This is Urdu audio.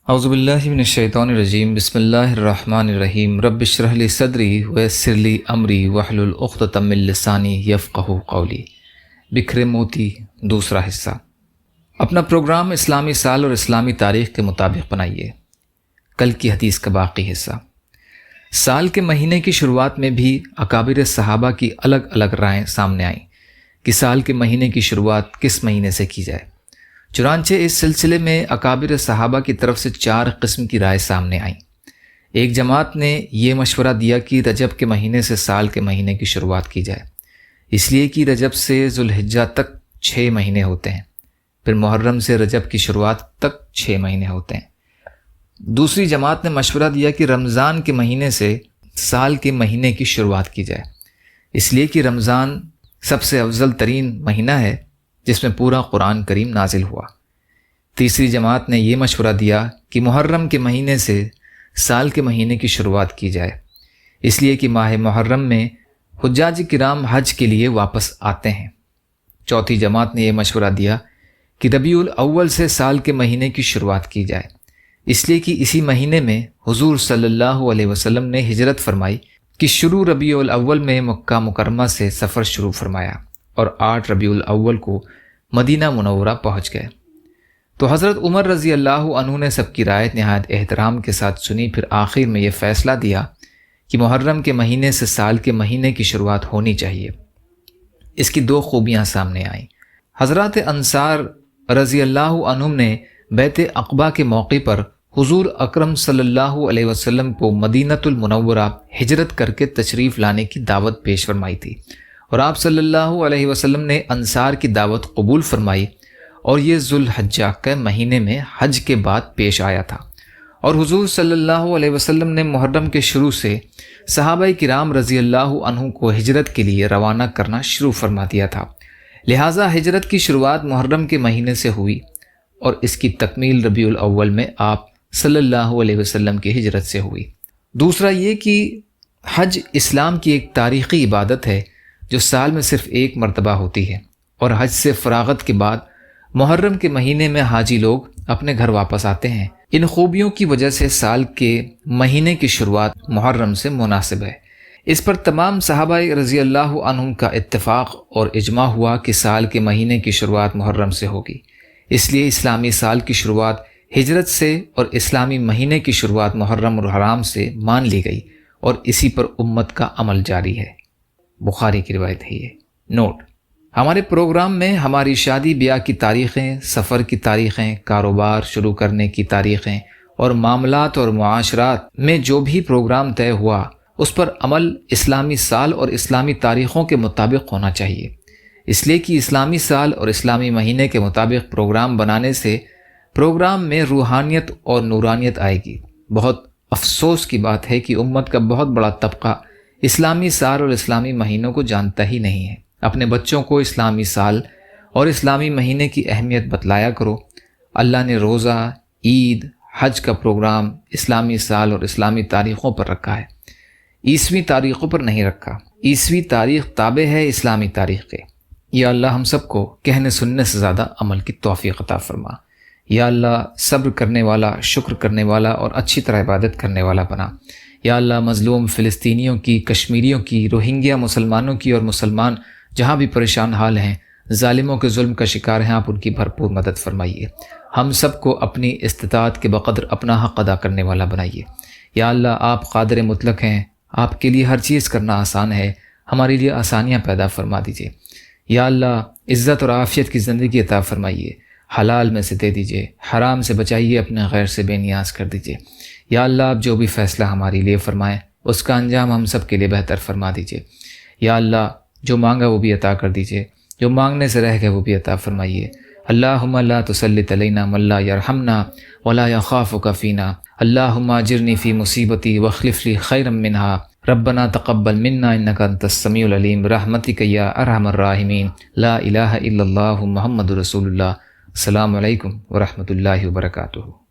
اعوذ باللہ من الشیطان الرجیم بسم اللہ الرحمن الرحیم رب اشرح لی صدری ویسر لی امری واحلل عقدۃ من لسانی یفقہوا قولی۔ بکھرے موتی دوسرا حصہ۔ اپنا پروگرام اسلامی سال اور اسلامی تاریخ کے مطابق بنائیے۔ کل کی حدیث کا باقی حصہ۔ سال کے مہینے کی شروعات میں بھی اکابر صحابہ کی الگ الگ رائیں سامنے آئیں کہ سال کے مہینے کی شروعات کس مہینے سے کی جائے۔ چنانچہ اس سلسلے میں اکابر صحابہ کی طرف سے 4 قسم کی رائے سامنے آئیں۔ ایک جماعت نے یہ مشورہ دیا کہ رجب کے مہینے سے سال کے مہینے کی شروعات کی جائے، اس لیے کہ رجب سے ذوالحجہ تک 6 مہینے ہوتے ہیں، پھر محرم سے رجب کی شروعات تک 6 مہینے ہوتے ہیں۔ دوسری جماعت نے مشورہ دیا کہ رمضان کے مہینے سے سال کے مہینے کی شروعات کی جائے، اس لیے کہ رمضان سب سے افضل ترین مہینہ ہے جس میں پورا قرآن کریم نازل ہوا۔ تیسری جماعت نے یہ مشورہ دیا کہ محرم کے مہینے سے سال کے مہینے کی شروعات کی جائے، اس لیے کہ ماہ محرم میں حجاج کرام حج کے لیے واپس آتے ہیں۔ چوتھی جماعت نے یہ مشورہ دیا کہ ربیع الاول سے سال کے مہینے کی شروعات کی جائے، اس لیے کہ اسی مہینے میں حضور صلی اللہ علیہ وسلم نے ہجرت فرمائی کہ شروع ربیع الاول میں مکہ مکرمہ سے سفر شروع فرمایا اور 8 ربیع الاول کو مدینہ منورہ پہنچ گئے۔ تو حضرت عمر رضی اللہ عنہ نے سب کی رائے نہایت احترام کے ساتھ سنی، پھر آخر میں یہ فیصلہ دیا کہ محرم کے مہینے سے سال کے مہینے کی شروعات ہونی چاہیے۔ اس کی 2 خوبیاں سامنے آئیں۔ حضرات انصار رضی اللہ عنہم نے بیعت عقبہ کے موقع پر حضور اکرم صلی اللہ علیہ وسلم کو مدینۃ المنورہ ہجرت کر کے تشریف لانے کی دعوت پیش فرمائی تھی، اور آپ صلی اللہ علیہ وسلم نے انصار کی دعوت قبول فرمائی، اور یہ ذوالحجہ کے مہینے میں حج کے بعد پیش آیا تھا، اور حضور صلی اللہ علیہ وسلم نے محرم کے شروع سے صحابہ کرام رضی اللہ عنہ کو ہجرت کے لیے روانہ کرنا شروع فرما دیا تھا، لہٰذا ہجرت کی شروعات محرم کے مہینے سے ہوئی اور اس کی تکمیل ربیع الاول میں آپ صلی اللہ علیہ وسلم کی ہجرت سے ہوئی۔ دوسرا یہ کہ حج اسلام کی ایک تاریخی عبادت ہے جو سال میں صرف ایک مرتبہ ہوتی ہے، اور حج سے فراغت کے بعد محرم کے مہینے میں حاجی لوگ اپنے گھر واپس آتے ہیں۔ ان خوبیوں کی وجہ سے سال کے مہینے کی شروعات محرم سے مناسب ہے۔ اس پر تمام صحابہ رضی اللہ عنہم کا اتفاق اور اجماع ہوا کہ سال کے مہینے کی شروعات محرم سے ہوگی، اس لیے اسلامی سال کی شروعات ہجرت سے اور اسلامی مہینے کی شروعات محرم الحرام سے مان لی گئی، اور اسی پر امت کا عمل جاری ہے۔ بخاری کی روایت ہے یہ۔ نوٹ: ہمارے پروگرام میں ہماری شادی بیاہ کی تاریخیں، سفر کی تاریخیں، کاروبار شروع کرنے کی تاریخیں اور معاملات اور معاشرات میں جو بھی پروگرام طے ہوا اس پر عمل اسلامی سال اور اسلامی تاریخوں کے مطابق ہونا چاہیے، اس لیے کہ اسلامی سال اور اسلامی مہینے کے مطابق پروگرام بنانے سے پروگرام میں روحانیت اور نورانیت آئے گی۔ بہت افسوس کی بات ہے کہ امت کا بہت بڑا طبقہ اسلامی سال اور اسلامی مہینوں کو جانتا ہی نہیں ہے۔ اپنے بچوں کو اسلامی سال اور اسلامی مہینے کی اہمیت بتلایا کرو۔ اللہ نے روزہ، عید، حج کا پروگرام اسلامی سال اور اسلامی تاریخوں پر رکھا ہے، عیسوی تاریخوں پر نہیں رکھا۔ عیسوی تاریخ تابع ہے اسلامی تاریخ کے۔ یا اللہ ہم سب کو کہنے سننے سے زیادہ عمل کی توفیق عطا فرما۔ یا اللہ صبر کرنے والا، شکر کرنے والا اور اچھی طرح عبادت کرنے والا بنا۔ یا اللہ مظلوم فلسطینیوں کی، کشمیریوں کی، روہنگیا مسلمانوں کی اور مسلمان جہاں بھی پریشان حال ہیں، ظالموں کے ظلم کا شکار ہیں، آپ ان کی بھرپور مدد فرمائیے۔ ہم سب کو اپنی استطاعت کے بقدر اپنا حق ادا کرنے والا بنائیے۔ یا اللہ آپ قادر مطلق ہیں، آپ کے لیے ہر چیز کرنا آسان ہے، ہمارے لیے آسانیاں پیدا فرما دیجیے۔ یا اللہ عزت اور عافیت کی زندگی عطا فرمائیے، حلال میں سے دے دیجیے، حرام سے بچائیے، اپنے غیر سے بے نیاز کر دیجیے۔ یا اللہ آپ جو بھی فیصلہ ہمارے لیے فرمائیں اس کا انجام ہم سب کے لیے بہتر فرما دیجیے۔ یا اللہ جو مانگا وہ بھی عطا کر دیجیے، جو مانگنے سے رہ گئے وہ بھی عطا فرمائیے۔ اللہم لا تسلط علینا من لا یرحمنا ولا یخافک فینا، اللہم اجرنی فی مصیبتی واخلف لی خیرا منہا، ربنا تقبل منا انک انت السمیع العلیم برحمتک یا ارحم الراحمین، لا الہ الا اللہ محمد رسول اللہ۔ السلام علیکم ورحمۃ اللہ وبرکاتہ۔